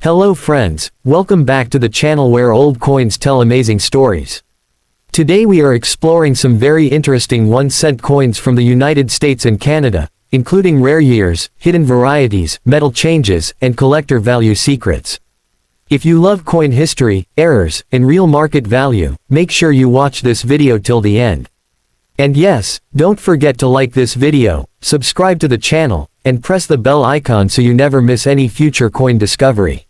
Hello friends, welcome back to the channel where old coins tell amazing stories. Today we are exploring some very interesting 1-cent coins from the United States and Canada, including rare years, hidden varieties, metal changes, and collector value secrets. If you love coin history, errors, and real market value, make sure you watch this video till the end. And yes, don't forget to like this video, subscribe to the channel, and press the bell icon so you never miss any future coin discovery.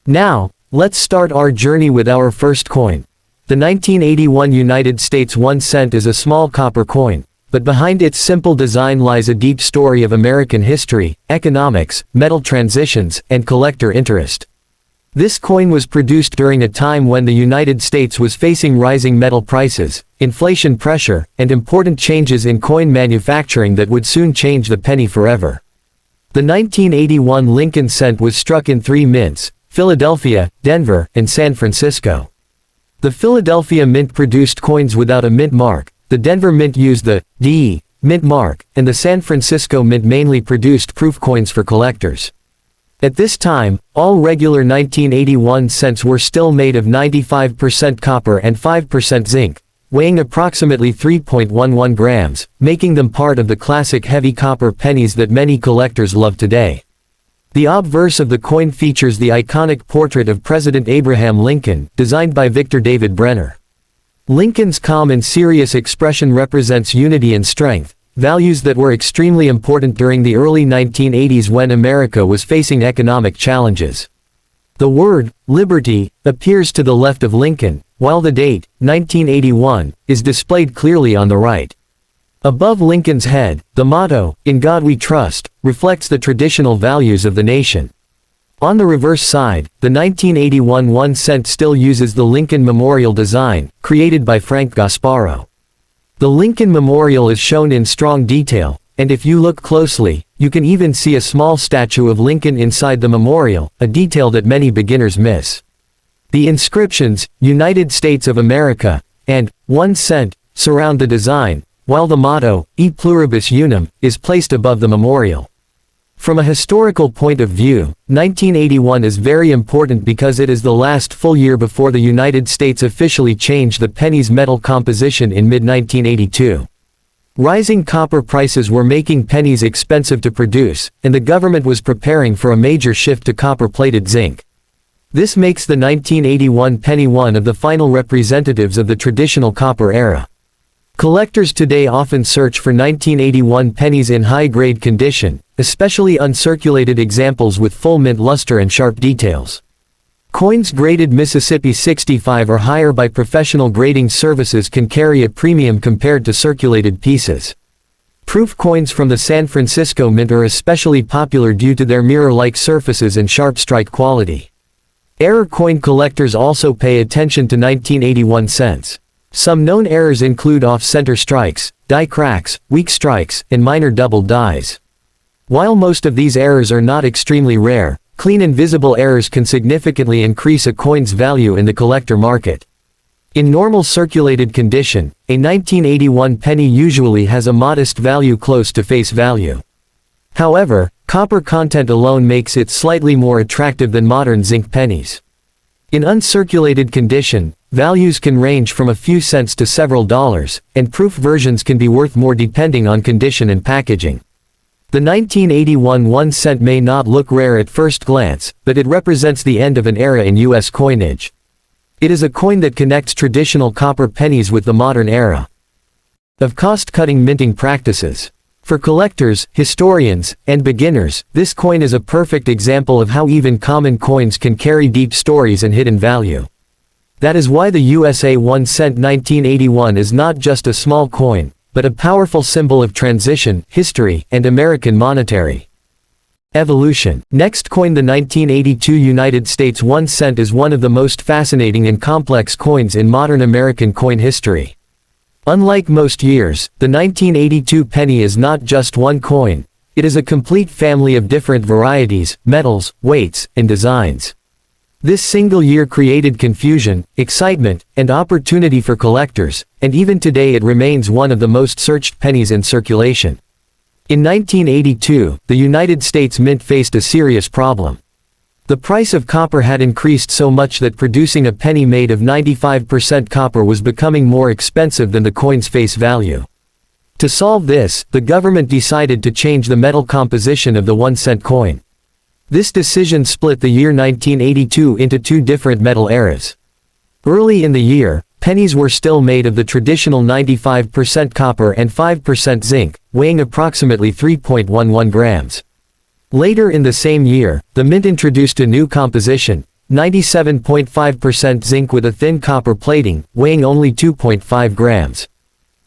Now, let's start our journey with our first coin. The 1981 United States 1 cent is a small copper coin, but behind its simple design lies a deep story of American history, economics, metal transitions, and collector interest. This coin was produced during a time when the United States was facing rising metal prices, inflation pressure, and important changes in coin manufacturing that would soon change the penny forever. The 1981 Lincoln cent was struck in 3 mints: Philadelphia, Denver, and San Francisco. The Philadelphia Mint produced coins without a mint mark, the Denver Mint used the D mint mark, and the San Francisco Mint mainly produced proof coins for collectors. At this time, all regular 1981 cents were still made of 95% copper and 5% zinc, weighing approximately 3.11 grams, making them part of the classic heavy copper pennies that many collectors love today. The obverse of the coin features the iconic portrait of President Abraham Lincoln, designed by Victor David Brenner. Lincoln's calm and serious expression represents unity and strength, values that were extremely important during the early 1980s when America was facing economic challenges. The word, liberty, appears to the left of Lincoln, while the date, 1981, is displayed clearly on the right. Above Lincoln's head, the motto, "In God We Trust," reflects the traditional values of the nation. On the reverse side, the 1981 1 cent still uses the Lincoln Memorial design, created by Frank Gasparro. The Lincoln Memorial is shown in strong detail, and if you look closely, you can even see a small statue of Lincoln inside the memorial, a detail that many beginners miss. The inscriptions, "United States of America," and 1 cent, surround the design, while the motto, "E pluribus unum," is placed above the memorial. From a historical point of view, 1981 is very important because it is the last full year before the United States officially changed the penny's metal composition in mid-1982. Rising copper prices were making pennies expensive to produce, and the government was preparing for a major shift to copper-plated zinc. This makes the 1981 penny one of the final representatives of the traditional copper era. Collectors today often search for 1981 pennies in high-grade condition, especially uncirculated examples with full mint luster and sharp details. Coins graded Mississippi 65 or higher by professional grading services can carry a premium compared to circulated pieces. Proof coins from the San Francisco Mint are especially popular due to their mirror-like surfaces and sharp strike quality. Error coin collectors also pay attention to 1981 cents. Some known errors include off-center strikes, die cracks, weak strikes, and minor double dies. While most of these errors are not extremely rare, clean and visible errors can significantly increase a coin's value in the collector market. In normal circulated condition, a 1981 penny usually has a modest value close to face value. However, copper content alone makes it slightly more attractive than modern zinc pennies. In uncirculated condition, values can range from a few cents to several dollars, and proof versions can be worth more depending on condition and packaging. The 1981 1 cent may not look rare at first glance, but it represents the end of an era in U.S. coinage. It is a coin that connects traditional copper pennies with the modern era of cost-cutting minting practices. For collectors, historians, and beginners, this coin is a perfect example of how even common coins can carry deep stories and hidden value. That is why the USA 1 cent 1981 is not just a small coin, but a powerful symbol of transition, history, and American monetary evolution. Next coin, the 1982 United States 1 cent is one of the most fascinating and complex coins in modern American coin history. Unlike most years, the 1982 penny is not just one coin, it is a complete family of different varieties, metals, weights, and designs. This single year created confusion, excitement, and opportunity for collectors, and even today it remains one of the most searched pennies in circulation. In 1982, the United States Mint faced a serious problem. The price of copper had increased so much that producing a penny made of 95% copper was becoming more expensive than the coin's face value. To solve this, the government decided to change the metal composition of the 1-cent coin. This decision split the year 1982 into two different metal eras. Early in the year, pennies were still made of the traditional 95% copper and 5% zinc, weighing approximately 3.11 grams. Later in the same year, the mint introduced a new composition, 97.5% zinc with a thin copper plating, weighing only 2.5 grams.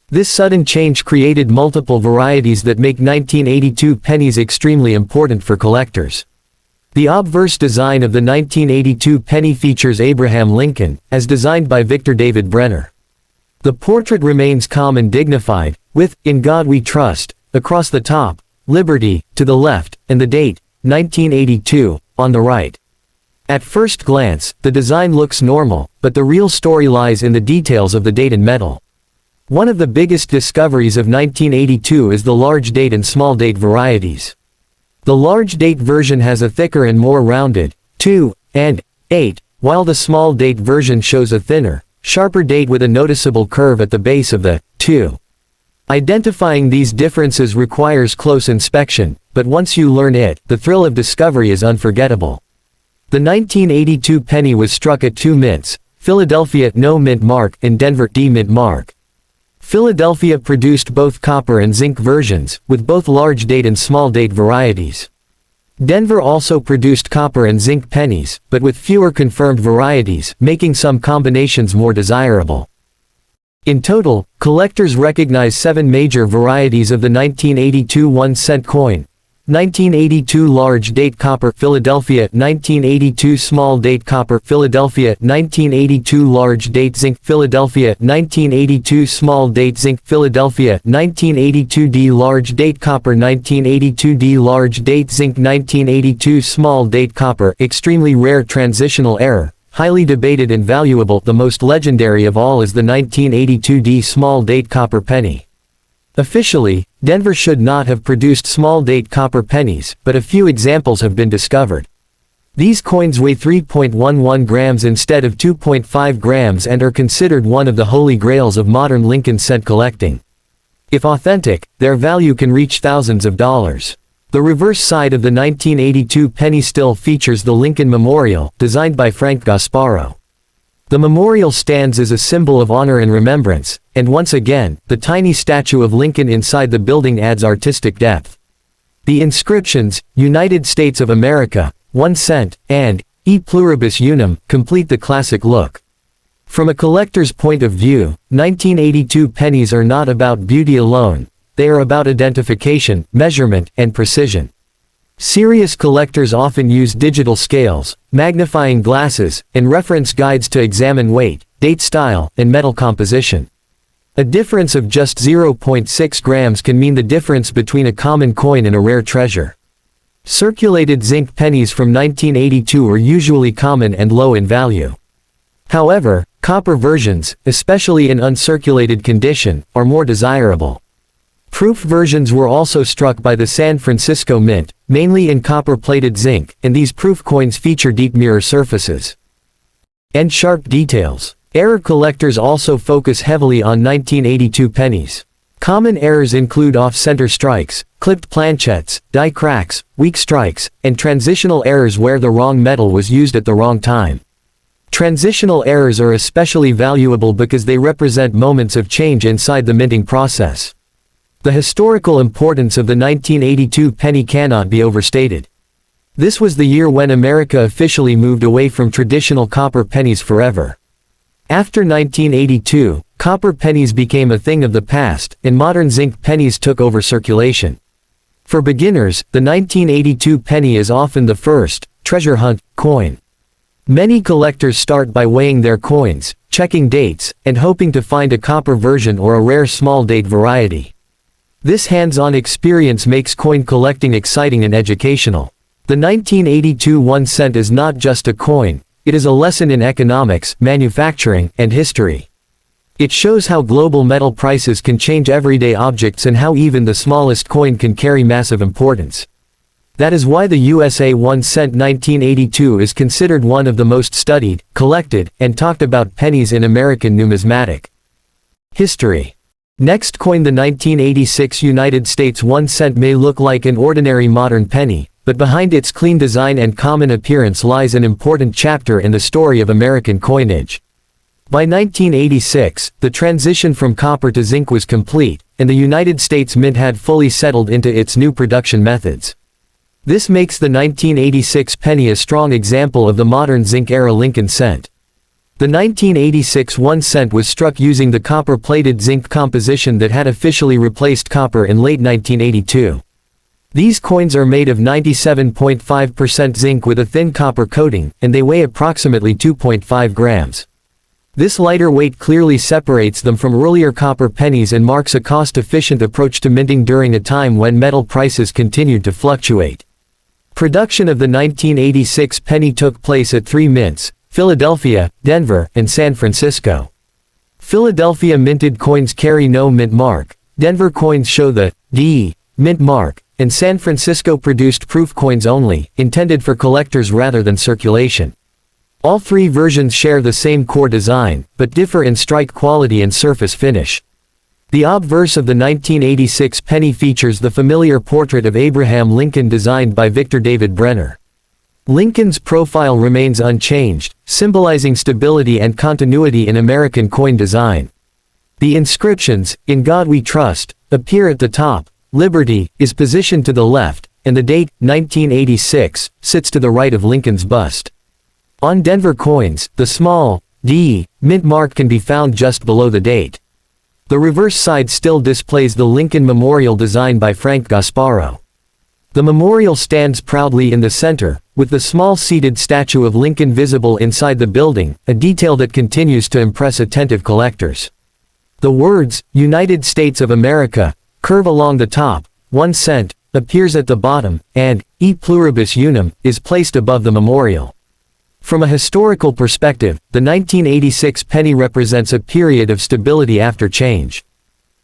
This sudden change created multiple varieties that make 1982 pennies extremely important for collectors. The obverse design of the 1982 penny features Abraham Lincoln, as designed by Victor David Brenner. The portrait remains calm and dignified, with "In God We Trust" across the top, "Liberty" to the left, and the date, 1982, on the right. At first glance, the design looks normal, but the real story lies in the details of the date and metal. One of the biggest discoveries of 1982 is the large date and small date varieties. The large date version has a thicker and more rounded 2 and 8, while the small date version shows a thinner, sharper date with a noticeable curve at the base of the 2. Identifying these differences requires close inspection, but once you learn it, the thrill of discovery is unforgettable. The 1982 penny was struck at two mints, Philadelphia No Mint Mark and Denver D Mint Mark. Philadelphia produced both copper and zinc versions, with both large date and small date varieties. Denver also produced copper and zinc pennies, but with fewer confirmed varieties, making some combinations more desirable. In total, collectors recognize 7 major varieties of the 1982 1-cent coin. 1982 large date copper Philadelphia, 1982 small date copper Philadelphia, 1982 large date zinc Philadelphia, 1982 small date zinc Philadelphia, 1982 D large date copper, 1982 D large date zinc, 1982 small date copper. Extremely rare transitional error, highly debated and valuable. The most legendary of all is the 1982 D small date copper penny. Officially, Denver should not have produced small-date copper pennies, but a few examples have been discovered. These coins weigh 3.11 grams instead of 2.5 grams and are considered one of the holy grails of modern Lincoln cent collecting. If authentic, their value can reach thousands of dollars. The reverse side of the 1982 penny still features the Lincoln Memorial, designed by Frank Gasparo. The memorial stands as a symbol of honor and remembrance, and once again, the tiny statue of Lincoln inside the building adds artistic depth. The inscriptions, United States of America, 1 cent, and E pluribus unum, complete the classic look. From a collector's point of view, 1982 pennies are not about beauty alone, they are about identification, measurement, and precision. Serious collectors often use digital scales, magnifying glasses, and reference guides to examine weight, date style, and metal composition. A difference of just 0.6 grams can mean the difference between a common coin and a rare treasure. Circulated zinc pennies from 1982 are usually common and low in value. However, copper versions, especially in uncirculated condition, are more desirable. Proof versions were also struck by the San Francisco Mint, mainly in copper-plated zinc, and these proof coins feature deep mirror surfaces and sharp details. Error collectors also focus heavily on 1982 pennies. Common errors include off-center strikes, clipped planchettes, die cracks, weak strikes, and transitional errors where the wrong metal was used at the wrong time. Transitional errors are especially valuable because they represent moments of change inside the minting process. The historical importance of the 1982 penny cannot be overstated. This was the year when America officially moved away from traditional copper pennies forever. After 1982, copper pennies became a thing of the past, and modern zinc pennies took over circulation. For beginners, the 1982 penny is often the first treasure hunt coin. Many collectors start by weighing their coins, checking dates, and hoping to find a copper version or a rare small date variety. This hands-on experience makes coin collecting exciting and educational. The 1982 1 cent is not just a coin, it is a lesson in economics, manufacturing, and history. It shows how global metal prices can change everyday objects and how even the smallest coin can carry massive importance. That is why the USA 1 cent 1982 is considered one of the most studied, collected, and talked about pennies in American numismatic history. Next coin, the 1986 United States 1 cent may look like an ordinary modern penny, but behind its clean design and common appearance lies an important chapter in the story of American coinage. By 1986, the transition from copper to zinc was complete, and the United States Mint had fully settled into its new production methods. This makes the 1986 penny a strong example of the modern zinc-era Lincoln cent. The 1986 1 cent was struck using the copper-plated zinc composition that had officially replaced copper in late 1982. These coins are made of 97.5% zinc with a thin copper coating, and they weigh approximately 2.5 grams. This lighter weight clearly separates them from earlier copper pennies and marks a cost-efficient approach to minting during a time when metal prices continued to fluctuate. Production of the 1986 penny took place at 3 mints: Philadelphia, Denver, and San Francisco. Philadelphia minted coins carry no mint mark, Denver coins show the D mint mark, and San Francisco produced proof coins only, intended for collectors rather than circulation. All three versions share the same core design, but differ in strike quality and surface finish. The obverse of the 1986 penny features the familiar portrait of Abraham Lincoln designed by Victor David Brenner. Lincoln's profile remains unchanged, symbolizing stability and continuity in American coin design. The inscriptions, "In God We Trust," appear at the top, "Liberty" is positioned to the left, and the date, 1986, sits to the right of Lincoln's bust. On Denver coins, the small D mint mark can be found just below the date. The reverse side still displays the Lincoln Memorial design by Frank Gasparo. The memorial stands proudly in the center, with the small seated statue of Lincoln visible inside the building, a detail that continues to impress attentive collectors. The words, "United States of America," curve along the top, 1 cent, appears at the bottom, and "E pluribus unum" is placed above the memorial. From a historical perspective, the 1986 penny represents a period of stability after change.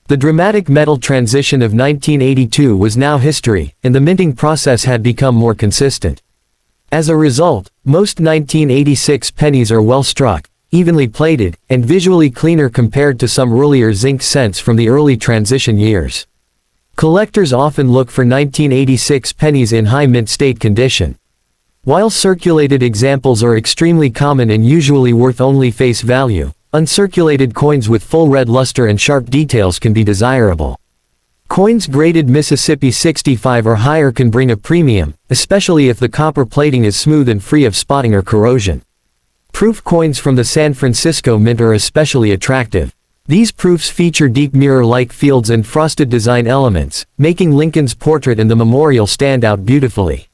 The dramatic metal transition of 1982 was now history, and the minting process had become more consistent. As a result, most 1986 pennies are well struck, evenly plated, and visually cleaner compared to some earlier zinc cents from the early transition years. Collectors often look for 1986 pennies in high mint state condition. While circulated examples are extremely common and usually worth only face value, uncirculated coins with full red luster and sharp details can be desirable. Coins graded Mississippi 65 or higher can bring a premium, especially if the copper plating is smooth and free of spotting or corrosion. Proof coins from the San Francisco Mint are especially attractive. These proofs feature deep mirror-like fields and frosted design elements, making Lincoln's portrait and the memorial stand out beautifully.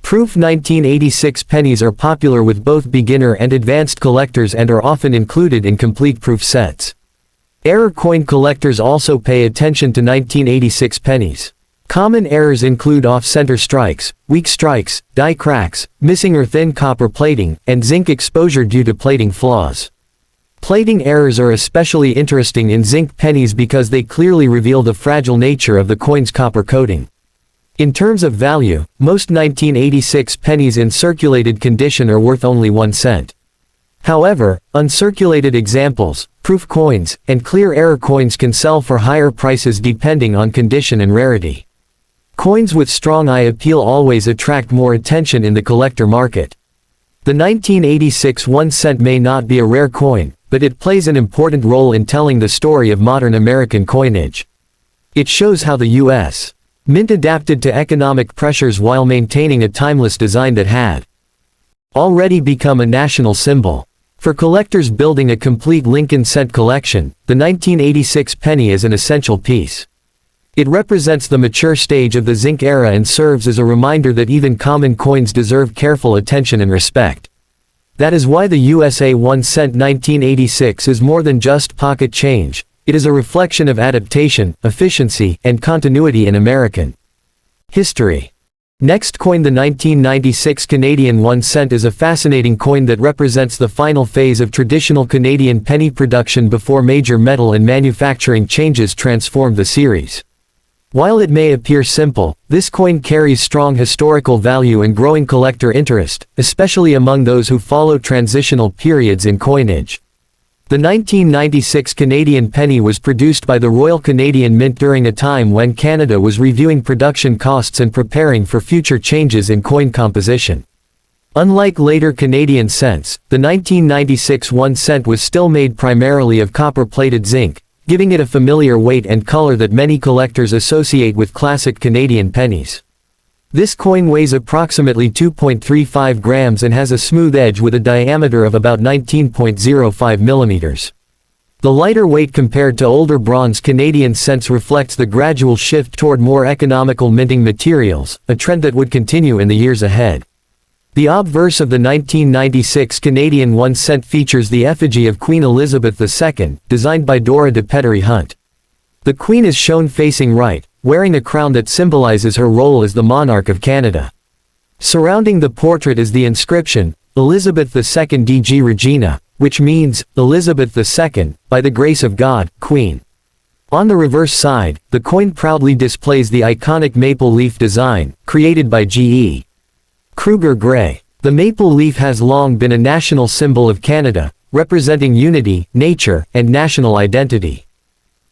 Proof 1986 pennies are popular with both beginner and advanced collectors and are often included in complete proof sets. Error coin collectors also pay attention to 1986 pennies. Common errors include off-center strikes, weak strikes, die cracks, missing or thin copper plating, and zinc exposure due to plating flaws. Plating errors are especially interesting in zinc pennies because they clearly reveal the fragile nature of the coin's copper coating. In terms of value, most 1986 pennies in circulated condition are worth only 1 cent. However, uncirculated examples, proof coins, and clear error coins can sell for higher prices depending on condition and rarity. Coins with strong eye appeal always attract more attention in the collector market. The 1986 1 cent may not be a rare coin, but it plays an important role in telling the story of modern American coinage. It shows how the U.S. Mint adapted to economic pressures while maintaining a timeless design that had already become a national symbol. For collectors building a complete Lincoln cent collection, the 1986 penny is an essential piece. It represents the mature stage of the zinc era and serves as a reminder that even common coins deserve careful attention and respect. That is why the USA 1 cent 1986 is more than just pocket change. It is a reflection of adaptation, efficiency, and continuity in American history. Next coin, the 1996 Canadian 1 cent is a fascinating coin that represents the final phase of traditional Canadian penny production before major metal and manufacturing changes transformed the series. While it may appear simple, this coin carries strong historical value and growing collector interest, especially among those who follow transitional periods in coinage. The 1996 Canadian penny was produced by the Royal Canadian Mint during a time when Canada was reviewing production costs and preparing for future changes in coin composition. Unlike later Canadian cents, the 1996 1 cent was still made primarily of copper-plated zinc, giving it a familiar weight and color that many collectors associate with classic Canadian pennies. This coin weighs approximately 2.35 grams and has a smooth edge with a diameter of about 19.05 millimeters. The lighter weight compared to older bronze Canadian cents reflects the gradual shift toward more economical minting materials, a trend that would continue in the years ahead. The obverse of the 1996 Canadian 1 cent features the effigy of Queen Elizabeth II, designed by Dora de Pettery Hunt. The Queen is shown facing right, wearing a crown that symbolizes her role as the monarch of Canada. Surrounding the portrait is the inscription, Elizabeth II DG Regina, which means, Elizabeth II, by the grace of God, Queen. On the reverse side, the coin proudly displays the iconic maple leaf design, created by G.E. Kruger Gray. The maple leaf has long been a national symbol of Canada, representing unity, nature, and national identity.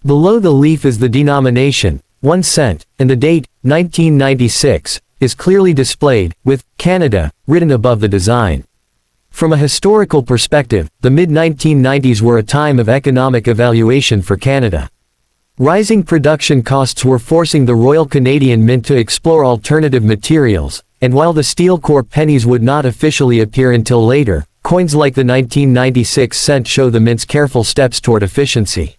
Below the leaf is the denomination, 1 cent, and the date, 1996, is clearly displayed, with Canada written above the design. From a historical perspective, the mid-1990s were a time of economic evaluation for Canada. Rising production costs were forcing the Royal Canadian Mint to explore alternative materials, and while the steel core pennies would not officially appear until later, coins like the 1996 cent show the Mint's careful steps toward efficiency.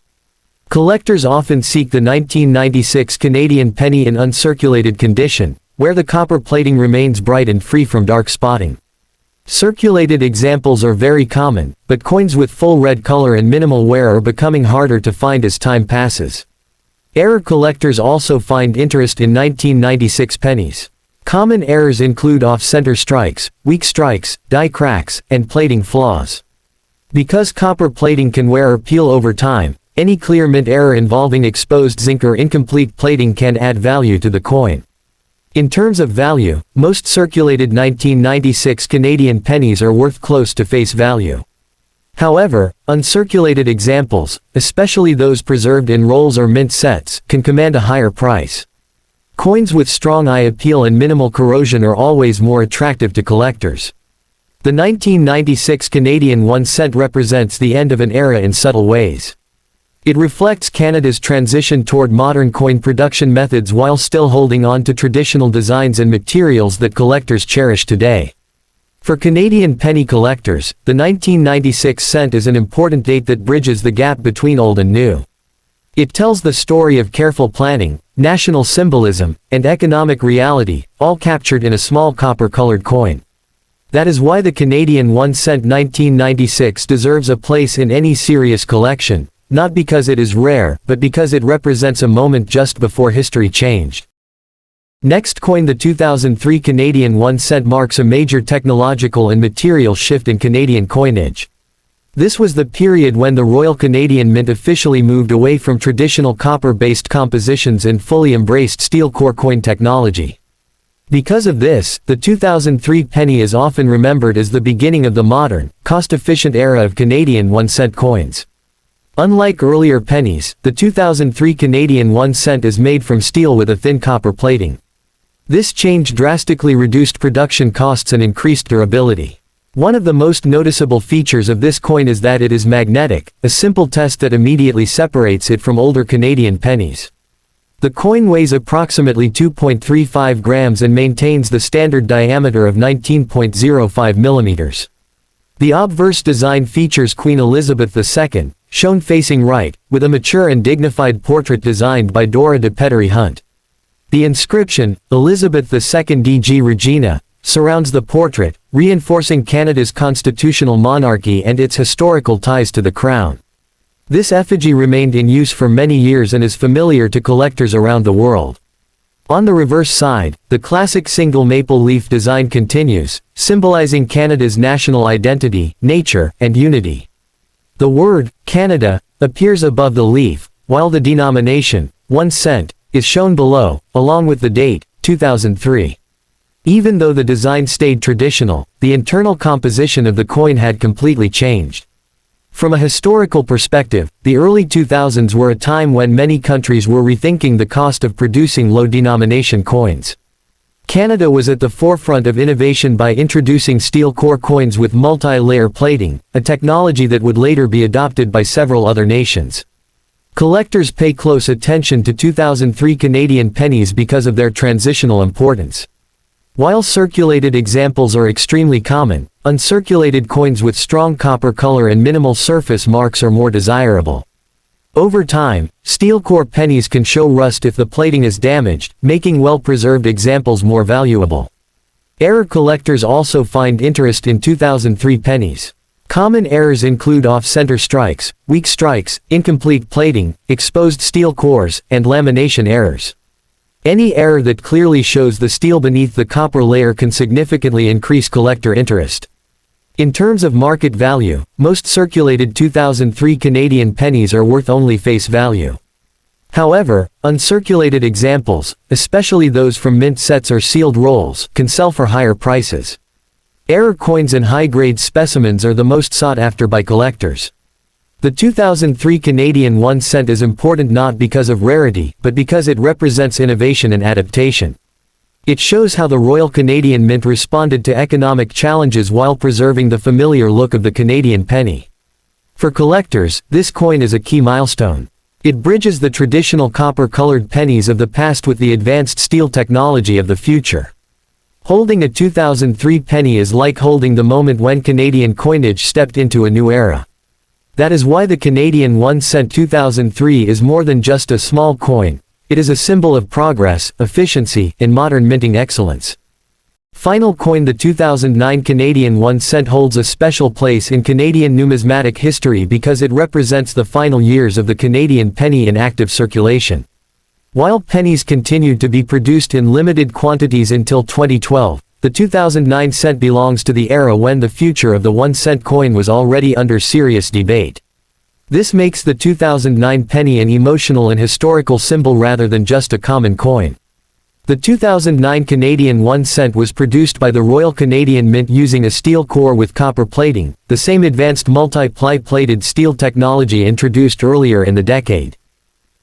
Collectors often seek the 1996 Canadian penny in uncirculated condition, where the copper plating remains bright and free from dark spotting. Circulated examples are very common, but coins with full red color and minimal wear are becoming harder to find as time passes. Error collectors also find interest in 1996 pennies. Common errors include off-center strikes, weak strikes, die cracks, and plating flaws. Because copper plating can wear or peel over time, any clear mint error involving exposed zinc or incomplete plating can add value to the coin. In terms of value, most circulated 1996 Canadian pennies are worth close to face value. However, uncirculated examples, especially those preserved in rolls or mint sets, can command a higher price. Coins with strong eye appeal and minimal corrosion are always more attractive to collectors. The 1996 Canadian 1 cent represents the end of an era in subtle ways. It reflects Canada's transition toward modern coin production methods while still holding on to traditional designs and materials that collectors cherish today. For Canadian penny collectors, the 1996 cent is an important date that bridges the gap between old and new. It tells the story of careful planning, national symbolism, and economic reality, all captured in a small copper-colored coin. That is why the Canadian 1 cent 1996 deserves a place in any serious collection, not because it is rare, but because it represents a moment just before history changed. Next coin, the 2003 Canadian 1 cent marks a major technological and material shift in Canadian coinage. This was the period when the Royal Canadian Mint officially moved away from traditional copper-based compositions and fully embraced steel core coin technology. Because of this, the 2003 penny is often remembered as the beginning of the modern, cost-efficient era of Canadian 1 cent coins. Unlike earlier pennies, the 2003 Canadian 1 cent is made from steel with a thin copper plating. This change drastically reduced production costs and increased durability. One of the most noticeable features of this coin is that it is magnetic, a simple test that immediately separates it from older Canadian pennies. The coin weighs approximately 2.35 grams and maintains the standard diameter of 19.05 millimeters. The obverse design features Queen Elizabeth II, shown facing right, with a mature and dignified portrait designed by Dora de Pettery Hunt. The inscription, Elizabeth II DG Regina, surrounds the portrait, reinforcing Canada's constitutional monarchy and its historical ties to the crown. This effigy remained in use for many years and is familiar to collectors around the world. On the reverse side, the classic single maple leaf design continues, symbolizing Canada's national identity, nature, and unity. The word, Canada, appears above the leaf, while the denomination, 1 cent, is shown below, along with the date, 2003. Even though the design stayed traditional, the internal composition of the coin had completely changed. From a historical perspective, the early 2000s were a time when many countries were rethinking the cost of producing low-denomination coins. Canada was at the forefront of innovation by introducing steel core coins with multi-layer plating, a technology that would later be adopted by several other nations. Collectors pay close attention to 2003 Canadian pennies because of their transitional importance. While circulated examples are extremely common, uncirculated coins with strong copper color and minimal surface marks are more desirable. Over time, steel core pennies can show rust if the plating is damaged, making well-preserved examples more valuable. Error collectors also find interest in 2003 pennies. Common errors include off-center strikes, weak strikes, incomplete plating, exposed steel cores, and lamination errors. Any error that clearly shows the steel beneath the copper layer can significantly increase collector interest. In terms of market value, most circulated 2003 Canadian pennies are worth only face value. However, uncirculated examples, especially those from mint sets or sealed rolls, can sell for higher prices. Error coins and high-grade specimens are the most sought after by collectors. The 2003 Canadian 1 cent is important not because of rarity, but because it represents innovation and adaptation. It shows how the Royal Canadian Mint responded to economic challenges while preserving the familiar look of the Canadian penny. For collectors, this coin is a key milestone. It bridges the traditional copper-colored pennies of the past with the advanced steel technology of the future. Holding a 2003 penny is like holding the moment when Canadian coinage stepped into a new era. That is why the Canadian 1 cent 2003 is more than just a small coin. It is a symbol of progress, efficiency, and modern minting excellence. Final coin. The 2009 Canadian 1 cent holds a special place in Canadian numismatic history because it represents the final years of the Canadian penny in active circulation. While pennies continued to be produced in limited quantities until 2012, the 2009 cent belongs to the era when the future of the 1 cent coin was already under serious debate. This makes the 2009 penny an emotional and historical symbol rather than just a common coin. The 2009 Canadian 1 cent was produced by the Royal Canadian Mint using a steel core with copper plating, the same advanced multi-ply plated steel technology introduced earlier in the decade.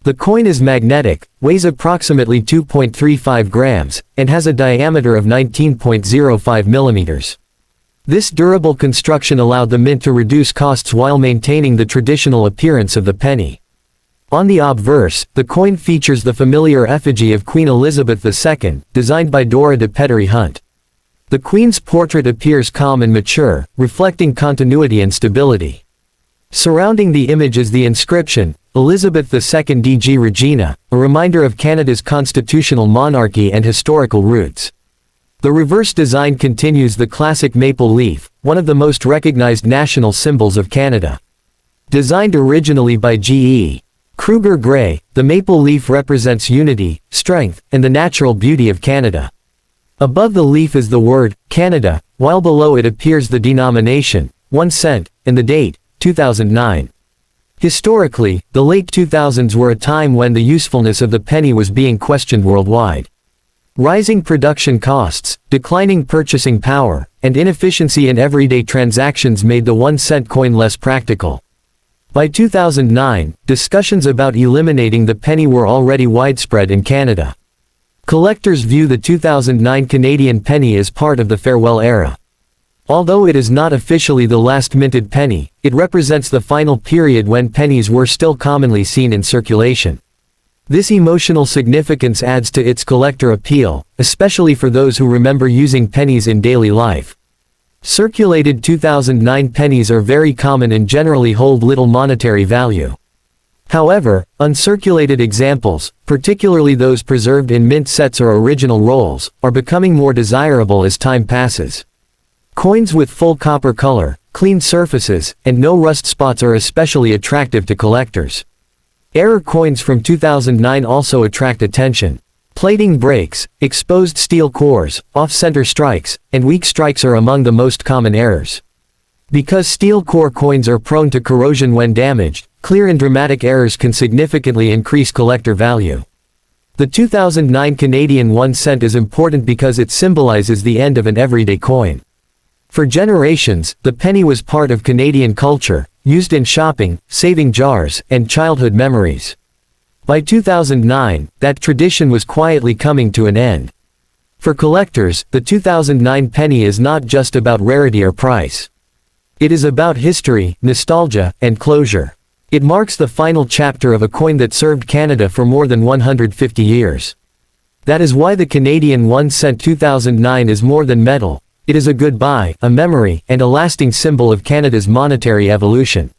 The coin is magnetic, weighs approximately 2.35 grams, and has a diameter of 19.05 millimeters. This durable construction allowed the mint to reduce costs while maintaining the traditional appearance of the penny. On the obverse, the coin features the familiar effigy of Queen Elizabeth II, designed by Dora de Pettery Hunt. The Queen's portrait appears calm and mature, reflecting continuity and stability. Surrounding the image is the inscription, Elizabeth II DG Regina, a reminder of Canada's constitutional monarchy and historical roots. The reverse design continues the classic maple leaf, one of the most recognized national symbols of Canada. Designed originally by G.E. Kruger Gray, the maple leaf represents unity, strength, and the natural beauty of Canada. Above the leaf is the word, Canada, while below it appears the denomination, 1 cent, and the date, 2009. Historically, the late 2000s were a time when the usefulness of the penny was being questioned worldwide. Rising production costs, declining purchasing power, and inefficiency in everyday transactions made the 1 cent coin less practical. By 2009, discussions about eliminating the penny were already widespread in Canada. Collectors view the 2009 Canadian penny as part of the farewell era. Although it is not officially the last minted penny, it represents the final period when pennies were still commonly seen in circulation. This emotional significance adds to its collector appeal, especially for those who remember using pennies in daily life. Circulated 2009 pennies are very common and generally hold little monetary value. However, uncirculated examples, particularly those preserved in mint sets or original rolls, are becoming more desirable as time passes. Coins with full copper color, clean surfaces, and no rust spots are especially attractive to collectors. Error coins from 2009 also attract attention. Plating breaks, exposed steel cores, off-center strikes, and weak strikes are among the most common errors. Because steel core coins are prone to corrosion when damaged, clear and dramatic errors can significantly increase collector value. The 2009 Canadian 1 cent is important because it symbolizes the end of an everyday coin. For generations, the penny was part of Canadian culture, used in shopping, saving jars, and childhood memories. By 2009, that tradition was quietly coming to an end. For collectors, the 2009 penny is not just about rarity or price. It is about history, nostalgia, and closure. It marks the final chapter of a coin that served Canada for more than 150 years. That is why the Canadian 1 cent 2009 is more than metal. It is a goodbye, a memory, and a lasting symbol of Canada's monetary evolution.